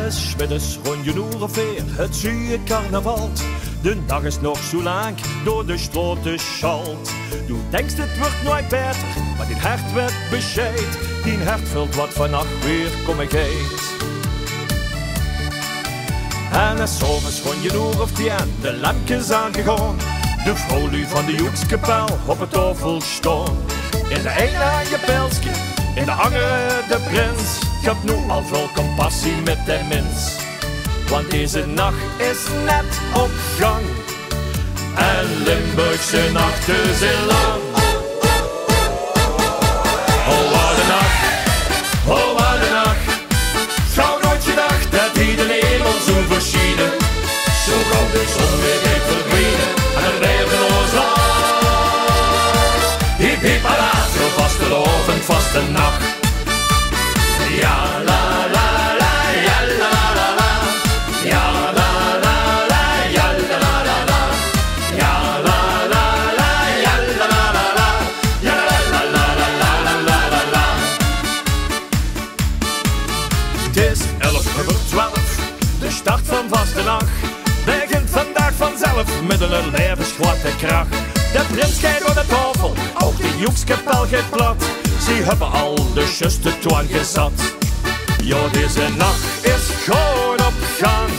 En smiddags rond je uur of weer, het zie carnaval. De dag is nog zo lang, door de straten schalt. Du denkst het wordt nooit beter, maar die hart werd bescheid. Die hart vult wat vannacht weer kom ik heet. En als s'avonds rond je uur of 10, de lampjes aangegaan. De vrouw van de joekskapel op het tafel staan. In de ene aan je pilsje, in de andere de prins. Ik heb nu al veel compassie met de mens. Want deze nacht is net op gang. En Limburgse nachten zijn lang. Oh wat een nacht, oh wat een nacht. Gauw nooit gedacht dat hij de hemel zo verschieden. Zo gauw de zon weer heeft verdwenen. En dan blijven ons lang. Hiep hiep alaaf, zo vastelovend vaste nacht. Ja la la la, ja la la la. Ja la la la, ja la la la. Ja la la la, ja la la la. Ja la la la la la la la. Het is 11:12, de start van vastenacht. Begint vandaag vanzelf met een levensgrote kracht. De prins gaat door de tafel, ook de joekskapel gaat plat. Ze hebben al de juiste toon gezet. Ja, deze nacht is gewoon op gang.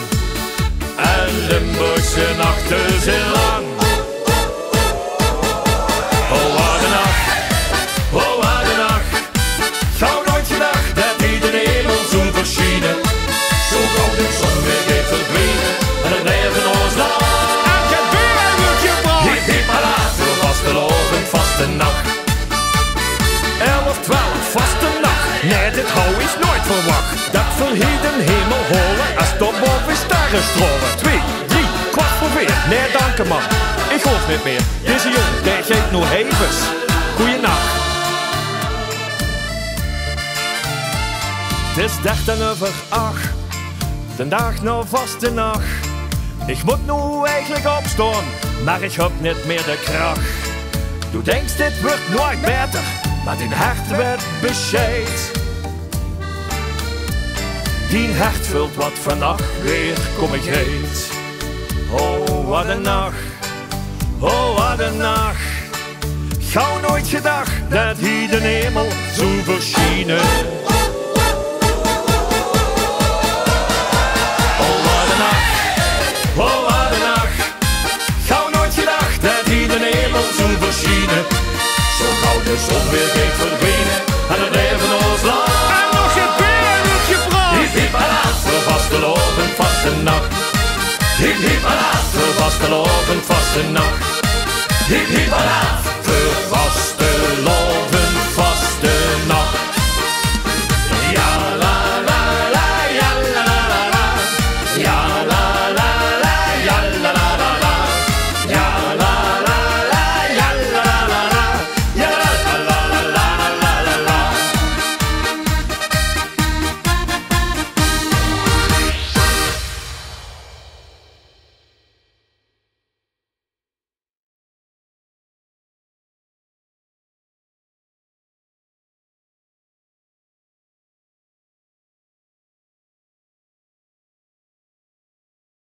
En Limburgse nachten zijn lang. Oh wat een nacht, oh wat een nacht. Gauw nooit gedacht dat hij de hemel zo verschieden. Zo gauw de zon weer heeft verdwenen. En het leven ons lang. En het weer wordt gebracht. Hiep hiep alaaf, zo vastelovend vaste nacht. 11, 12, vaste nacht. Nee, dit hou is nooit verwacht. Dat verhiet een hemel holen als tot boven sterren stromen. 2, 3, kwart voor 4. Nee, dank man. Ik geloof niet meer. Deze jongen, die geeft nog hevens. Goeienacht. Het is 13:08. De dag nou vaste nacht. Ik moet nu eigenlijk opstaan, maar ik heb niet meer de kracht. Du denkst dit wordt nooit beter, maar die hart werd bescheid. Die hart vult wat vannacht weer kom ik heet. Oh wat een nacht, oh wat een nacht. Gauw nooit gedacht dat hij de hemel zo verschienen. Oh wat een nacht, gauw nooit gedacht dat hij de hemel zo verschienen. Zo gauw de zon weer heeft verdwenen en het leven ons lang. En nog geen beer wordt gebracht. Hiep hiep alaaf, voor vastelovend vaste nacht. Hiep hiep alaaf, voor vastelovend vaste nacht. Hiep hiep alaaf, voor vaste